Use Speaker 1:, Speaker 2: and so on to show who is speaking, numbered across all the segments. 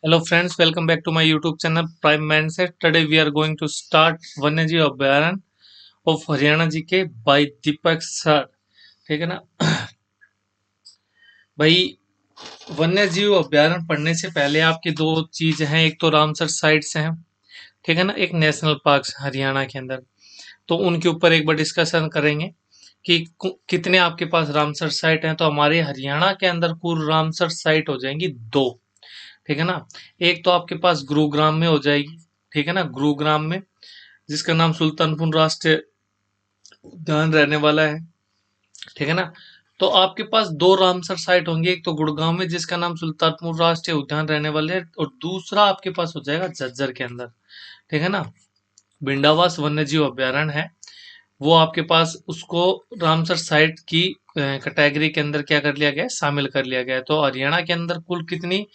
Speaker 1: Hello friends, welcome back to my YouTube channel Prime Mindset. Today we are going to start वन्यजीव अभयारण्य of Haryana जी के bye दीपक sir. ठीक है ना भाई। वन्यजीव अभयारण्य पढ़ने से पहले आपकी दो चीज हैं, एक तो रामसर साइट्स हैं, ठीक है ना, एक नेशनल पार्क हरियाणा के अंदर। तो उनके ऊपर एक बार डिस्कशन करेंगे कि कितने आपके पास रामसर साइट हैं। तो हमारे हरियाणा के अंदर कुल रामसर साइट हो जाएंगी दो, ठीक है ना। एक तो आपके पास गुरुग्राम में हो जाएगी, ठीक है ना, गुरुग्राम में, जिसका नाम सुल्तानपुर राष्ट्रीय उद्यान रहने वाला है, ठीक है ना। तो आपके पास दो रामसर साइट होंगे, एक तो गुड़गांव में जिसका नाम सुल्तानपुर राष्ट्रीय उद्यान रहने वाले है, और दूसरा आपके पास हो जाएगा झज्जर के अंदर, ठीक है ना। भिंडावास वन्यजीव अभयारण्य है, वो आपके पास उसको रामसर साइट की कैटेगरी के अंदर क्या कर लिया गया है, शामिल कर लिया गया है। तो हरियाणा के अंदर कुल कितनी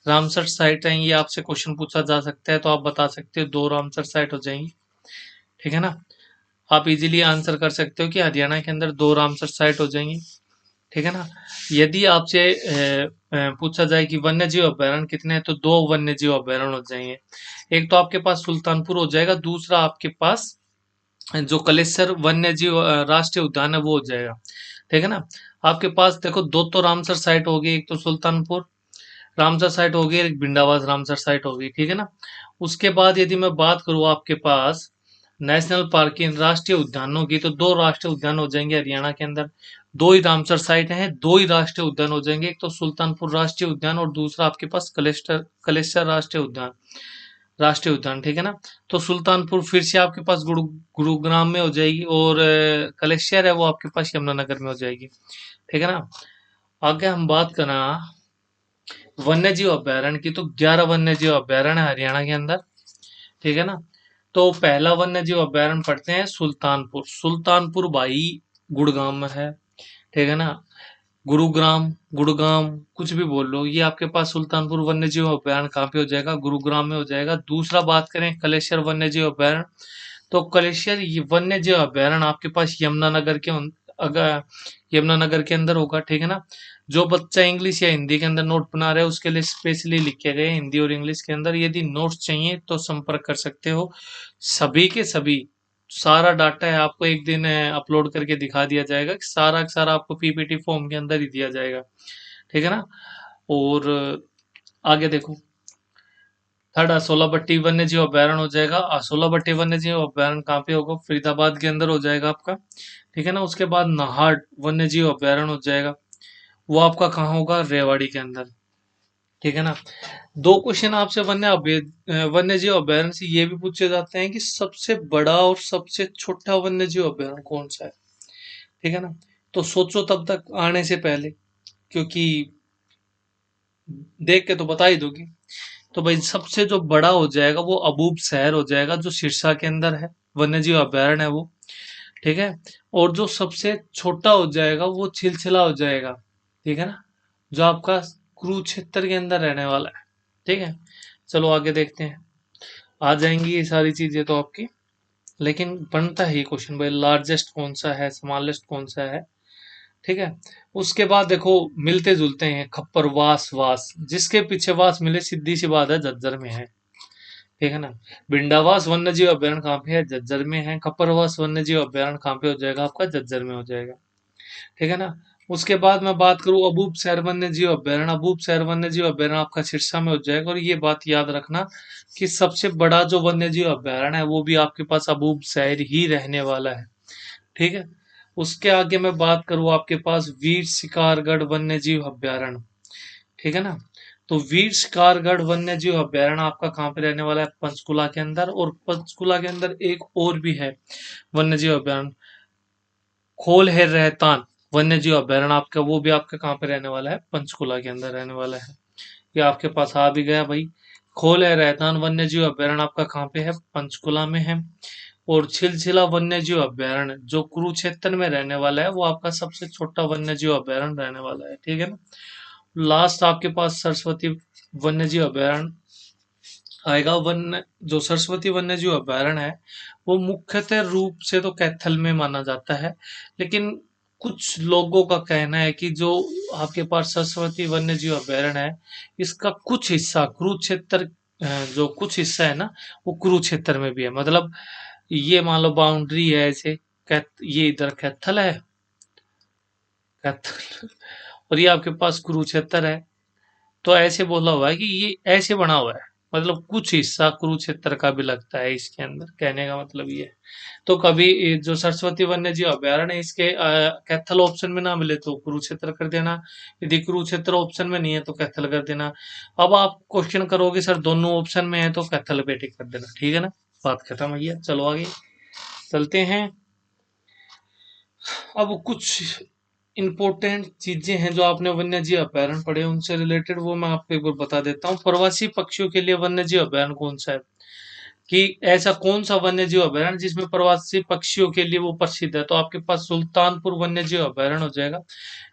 Speaker 1: रामसर साइट हैं, ये आपसे क्वेश्चन पूछा जा सकता है। तो आप बता सकते हो दो रामसर साइट हो जाएंगी, ठीक है ना। आप इजीली आंसर कर सकते हो कि हरियाणा के अंदर दो रामसर साइट हो जाएंगी, ठीक है ना। यदि आपसे पूछा जाए कि वन्यजीव अभयारण्य कितने हैं, तो दो वन्यजीव अभयारण्य हो जाएंगे। एक तो आपके पास सुल्तानपुर हो जाएगा, दूसरा आपके पास जो कलेसर वन्यजीव राष्ट्रीय उद्यान है वो हो जाएगा, ठीक है ना। आपके पास देखो दो तो रामसर साइट होगी, एक तो सुल्तानपुर रामसर साइट होगी, एक भिंडावास रामसर साइट होगी, ठीक है ना। उसके बाद यदि मैं बात करूँ आपके पास नेशनल पार्क की, राष्ट्रीय उद्यानों की, तो दो राष्ट्रीय उद्यान हो जाएंगे हरियाणा के अंदर। दो ही रामसर साइट हैं, दो ही राष्ट्रीय उद्यान हो जाएंगे, एक तो सुल्तानपुर राष्ट्रीय उद्यान और दूसरा आपके पास कलेस्टर कलेसर राष्ट्रीय उद्यान, ठीक है ना। तो सुल्तानपुर फिर से आपके पास गुरुग्राम में हो जाएगी, और कलेश्वर है वो आपके पास यमुनानगर में हो जाएगी, ठीक है ना। आगे हम बात करें वन्यजीव अभयारण्य की, तो 11 वन्यजीव अभयारण्य है हरियाणा के अंदर, ठीक है ना। तो पहला वन्यजीव अभयारण्य पढ़ते हैं सुल्तानपुर। सुल्तानपुर भाई गुड़गांव में है, ठीक है ना। गुरुग्राम, गुड़गांव, कुछ भी बोल लो, ये आपके पास सुल्तानपुर वन्यजीव अभयारण्य कहाँ पे हो जाएगा, गुरुग्राम में हो जाएगा। दूसरा बात करें कलेश्वर वन्यजीव अभयारण्य, तो कलेश्वर वन्यजीव अभयारण्य आपके पास यमुनानगर के अगर यमुनानगर के अंदर होगा, ठीक है ना। जो बच्चा इंग्लिश या हिंदी के अंदर नोट बना रहा है उसके लिए स्पेशली लिखे गए हिंदी और इंग्लिश के अंदर। यदि नोट्स चाहिए तो संपर्क कर सकते हो। सभी के सभी सारा डाटा है, आपको एक दिन अपलोड करके दिखा दिया जाएगा कि सारा का सारा आपको पीपीटी फॉर्म के अंदर ही दिया जाएगा, ठीक है ना। और आगे देखो, थर्ड असोलाबट्टी वन्यजीव अभयारण्य हो जाएगा। असोलाबट्टी वन्यजीव अभयारण्य कहाँ पे होगा, फरीदाबाद के अंदर हो जाएगा आपका, ठीक है ना। उसके बाद नाहर वन्यजीव अभयारण्य हो जाएगा, वो आपका कहाँ होगा, रेवाड़ी के अंदर, ठीक है ना। दो क्वेश्चन आपसे वन्यजीव अभयारण्य से ये भी पूछे जाते हैं कि सबसे बड़ा और सबसे छोटा वन्यजीव अभयारण्य कौन सा है, ठीक है ना। तो सोचो तब तक आने से पहले, क्योंकि देख के तो बता ही दोगे। तो भाई सबसे जो बड़ा हो जाएगा वो अबूब शहर हो जाएगा, जो सिरसा के अंदर है, वन्यजीव अभयारण्य है वो, ठीक है। और जो सबसे छोटा हो जाएगा वो छिलछिला हो जाएगा, ठीक है ना, जो आपका कुरुक्षेत्र के अंदर रहने वाला है, ठीक है। चलो आगे देखते हैं, आ जाएंगी ये सारी चीजें तो आपकी। लेकिन बनता है ये क्वेश्चन भाई, लार्जेस्ट कौन सा है, स्मॉलेस्ट कौन सा है, ठीक है। उसके बाद देखो मिलते जुलते हैं, खप्पर वास वास, जिसके पीछे वास मिले सीधी सी बात है झज्जर में है, ठीक है ना। भिंडावास वन्यजीव अभयारण्य कहाँ पे है, झज्जर में है। खप्परवास वन्यजीव अभयारण्य कहाँ पे हो जाएगा, आपका झज्जर में हो जाएगा, ठीक है ना। उसके बाद मैं बात करूं अबूब शहर वन्यजीव अभयारण्य, अबूब शहर वन्यजीव अभयारण्य आपका सिरसा में हो जाएगा। और ये बात याद रखना कि सबसे बड़ा जो वन्यजीव अभयारण्य है वो भी आपके पास अबूब शहर ही रहने वाला है, ठीक है। उसके आगे मैं बात करूं आपके पास वीर शिकारगढ़ वन्यजीव अभयारण्य, ठीक है ना। तो वीर शिकारगढ़ वन्यजीव अभयारण्य आपका कहाँ पे रहने वाला है, पंचकुला के अंदर। और पंचकुला के अंदर एक और भी है वन्यजीव अभयारण्य, खोल है रहतान वन्यजीव अभयारण्य आपका, वो भी आपका कहाँ पे रहने वाला है, पंचकुला के अंदर रहने वाला है। ये आपके पास आ भी गया भाई। खोल है रहतान वन्यजीव अभयारण्य आपका कहाँ पे है, पंचकुला में है। और छिलछिला वन्यजीव अभयारण्य जो कुरुक्षेत्र में रहने वाला है, वो आपका सबसे छोटा वन्यजीव अभयारण्य रहने वाला है, ठीक है ना। लास्ट आपके पास सरस्वती वन्यजीव अभयारण्य आएगा। वन्य जो सरस्वती वन्यजीव अभयारण्य है वो मुख्यतः रूप से तो कैथल में माना जाता है, लेकिन कुछ लोगों का कहना है कि जो आपके पास सरस्वती वन्य जीव अभयारण्य है, इसका कुछ हिस्सा कुरुक्षेत्र, जो कुछ हिस्सा है ना, वो कुरुक्षेत्र में भी है। मतलब ये मान लो बाउंड्री है ऐसे, ये इधर कैथल है, कैथल और ये आपके पास कुरुक्षेत्र है। तो ऐसे बोला हुआ है कि ये ऐसे बना हुआ है, मतलब कुछ हिस्सा कुरुक्षेत्र का भी लगता है इसके अंदर, कहने का मतलब ये है। तो कभी ये जो सरस्वती वन्य जीव अभयारण्य है, इसके कैथल ऑप्शन में ना मिले तो कुरुक्षेत्र कर देना, यदि कुरुक्षेत्र ऑप्शन में नहीं है तो कैथल कर देना। अब आप क्वेश्चन करोगे सर दोनों ऑप्शन में है तो कैथल पे टिक कर देना, ठीक है ना, बात खत्म भैया। चलो आगे चलते हैं। अब कुछ इम्पोर्टेंट चीजें हैं जो आपने वन्य जीव अभयारण्य पढ़े उनसे रिलेटेड, वो मैं आपको एक बार बता देता हूँ। प्रवासी पक्षियों के लिए वन्य जीव अभयारण्य कौन सा है, कि ऐसा कौन सा वन्य जीव अभयारण्य जिसमें प्रवासी पक्षियों के लिए वो प्रसिद्ध है, तो आपके पास सुल्तानपुर वन्य जीव अभयारण्य हो जाएगा।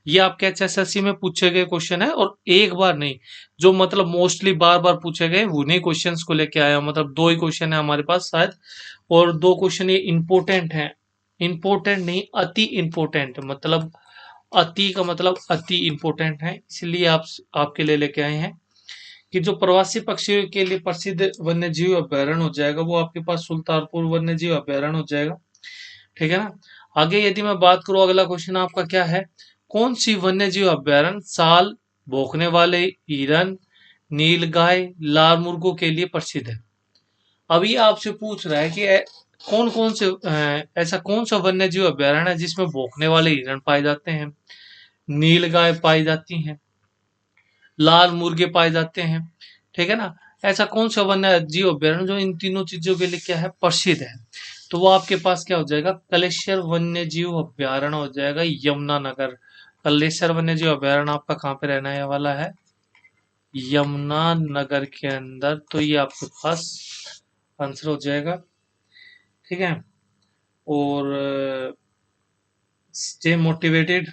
Speaker 1: ये आपके एचएसएससी में पूछे गए क्वेश्चन है, और एक बार नहीं, जो मतलब मोस्टली बार बार पूछे गए उन्हीं क्वेश्चंस को लेके आया हूं। मतलब दो ही क्वेश्चन है हमारे पास शायद, और दो क्वेश्चन ये इंपॉर्टेंट हैं। इंपॉर्टेंट नहीं, अति इंपॉर्टेंट, मतलब अति का मतलब अति इंपॉर्टेंट है, इसलिए आप आपके लिए लेके आए हैं। कि जो प्रवासी पक्षियों के लिए प्रसिद्ध वन्य जीव अभयारण्य हो जाएगा वो आपके पास सुल्तानपुर वन्य जीव अभयारण्य हो जाएगा, ठीक है ना। आगे यदि मैं बात करूं, अगला क्वेश्चन आपका क्या है, कौन सी वन्य जीव अभयारण्य साल भौंकने वाले हिरन, नीलगाय, लाल मुर्गों के लिए प्रसिद्ध है। अभी आपसे पूछ रहा है कि कौन कौन से ऐसा कौन सा वन्य जीव अभयारण्य है जिसमें भौंकने वाले हिरन पाए जाते हैं, नीलगाय पाई जाती हैं, लाल मुर्गे पाए जाते हैं, ठीक है ना। ऐसा कौन सा वन्य जीव अभयारण्य जो इन तीनों चीजों के लिए क्या है, प्रसिद्ध है। तो वो आपके पास क्या हो जाएगा, कलेश्वर वन्य जीव अभयारण्य हो जाएगा, यमुनानगर। कलेश्वर वन्य जीव अभयारण्य आपका कहाँ पे रहने वाला है, यमुनानगर के अंदर। तो ये आपके पास आंसर हो जाएगा, ठीक है। और स्टे मोटिवेटेड,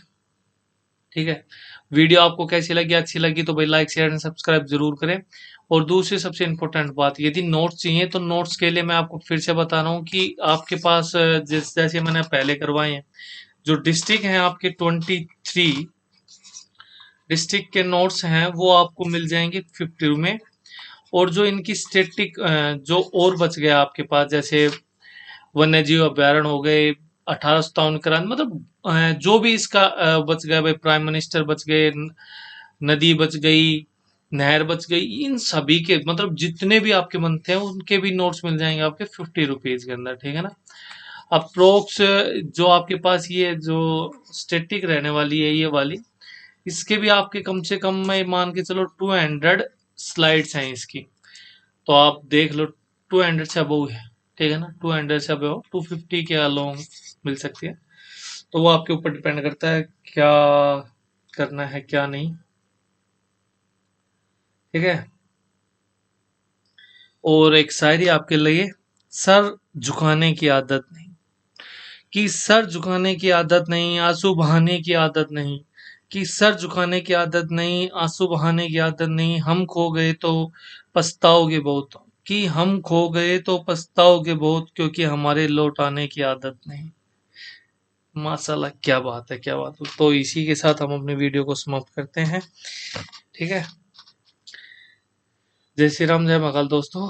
Speaker 1: ठीक है। वीडियो आपको कैसी लगी, अच्छी लगी तो भाई लाइक शेयर एंड सब्सक्राइब जरूर करें। और दूसरी सबसे इम्पोर्टेंट बात, यदि नोट्स चाहिए तो नोट्स के लिए मैं आपको फिर से बता रहा हूँ कि आपके पास जैसे मैंने पहले करवाए हैं, जो डिस्ट्रिक्ट हैं आपके 23 डिस्ट्रिक्ट के नोट्स हैं वो आपको मिल जाएंगे 50 में। और जो इनकी स्टेटिक जो और बच गया आपके पास, जैसे वन्य जीव अभयारण्य हो गए, 1857 क्रांति, मतलब जो भी इसका बच गया भाई, प्राइम मिनिस्टर बच गए, नदी बच गई, नहर बच गई, इन सभी के मतलब जितने भी आपके बनते हैं उनके भी नोट्स मिल जाएंगे आपके 50 रुपीज के अंदर, ठीक है ना। अप्रोक्स जो आपके पास ये जो स्टेटिक रहने वाली है ये वाली, इसके भी आपके कम से कम मैं मान के चलो 200 स्लाइड्स हैं इसकी। तो आप देख लो 200 से अबव है, ठीक है ना, 200 से अबव, 250 के अलोंग मिल सकती है। तो वो आपके ऊपर डिपेंड करता है क्या करना है क्या नहीं, ठीक है। और एक शायरी आपके लिए, सर झुकाने की आदत नहीं, कि सर झुकाने की आदत नहीं, आंसू बहाने की आदत नहीं, कि सर झुकाने की आदत नहीं, आंसू बहाने की आदत नहीं, हम खो गए तो पछताओगे बहुत, कि हम खो गए तो पछताओगे बहुत, क्योंकि हमारे लौट आने की आदत नहीं। माशाल्लाह, क्या बात है, क्या बात है। तो इसी के साथ हम अपने वीडियो को समाप्त करते हैं, ठीक है। जय श्री राम, जय महाकाल दोस्तों।